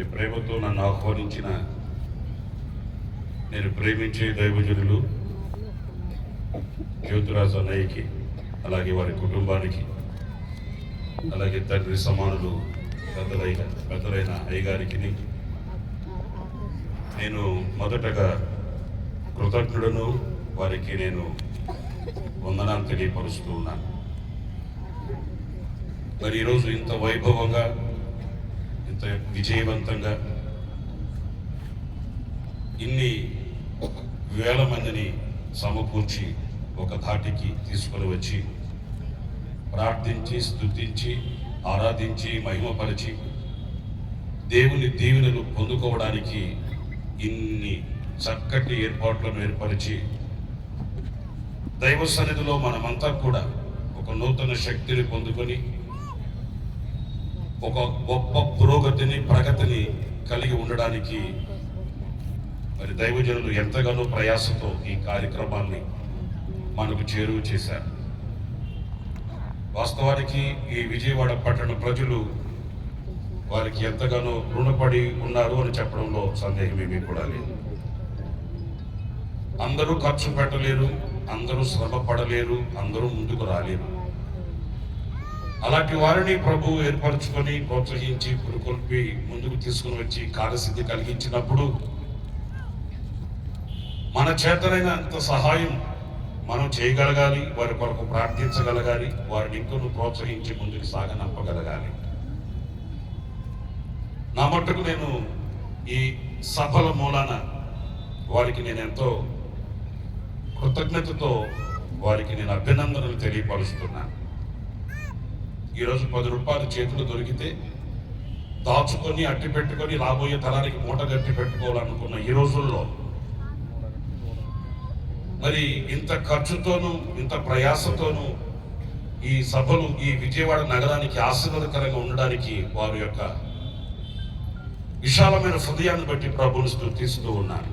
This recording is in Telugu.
మరి ప్రేమతో నన్ను ఆహ్వానించిన నేను ప్రేమించే దైవజనులు జ్యోతిరాజు అన్నయ్యకి, అలాగే వారి కుటుంబానికి, అలాగే తండ్రి సమానులు పెద్దలైన అయ్యగారికి నేను మొదటగా కృతజ్ఞుడను. వారికి నేను వందనాలు తెలియపరుస్తూ ఉన్నాను. మరి ఈరోజు ఇంత వైభవంగా, ఇంత విజయవంతంగా ఇన్ని వేల మందిని సమకూర్చి ఒక ధాటికి తీసుకొని వచ్చి ప్రార్థించి, స్తుతించి, ఆరాధించి, మహిమపరిచి దేవుని దీవెనలు పొందుకోవడానికి ఇన్ని చక్కటి ఏర్పాట్లను ఏర్పరిచి దైవ సన్నిధిలో మనమంతా కూడా ఒక నూతన శక్తిని పొందుకొని ఒక గొప్ప ప్రగతిని కలిగి ఉండడానికి మరి దైవజనులు ఎంతగానో ప్రయాసంతో ఈ కార్యక్రమాన్ని మనకు చేరువ చేశారు. వాస్తవానికి ఈ విజయవాడ పట్టణ ప్రజలు వారికి ఎంతగానో రుణపడి ఉన్నారు అని చెప్పడంలో సందేహమేమీ కూడా లేదు. అందరూ ఖర్చు పెట్టలేరు, అందరూ శ్రమ పడలేరు, అందరూ ముందుకు రాలేరు. అలాంటి వారిని ప్రభు ఏర్పరచుకొని, ప్రోత్సహించి, పురుకొల్పి ముందుకు తీసుకుని వచ్చి కార్యసిద్ధి కలిగించినప్పుడు మన చేతనైనంత సహాయం మనం చేయగలగాలి, వారి కొరకు ప్రార్థించగలగాలి, వారిని ఇంకొన్ని ప్రోత్సహించి ముందుకు సాగనంపగలగాలి. నా మట్టుకు నేను ఈ సభల మూలాన వారికి నేను ఎంతో కృతజ్ఞతతో వారికి నేను అభినందనలు తెలియపరుస్తున్నాను. ఈరోజు 10 రూపాయలు చేతులు దొరికితే దాచుకొని అట్టి పెట్టుకొని రాబోయే తరానికి మూట గట్టి పెట్టుకోవాలనుకున్న ఈ రోజుల్లో మరి ఇంత ఖర్చుతోనూ ఇంత ప్రయాసతోనూ ఈ సభలు ఈ విజయవాడ నగరానికి ఆశీర్వాదకరంగా ఉండడానికి వారి యొక్క విశాలమైన హృదయాన్ని బట్టి ప్రభువును స్తుతిస్తూ ఉన్నారు.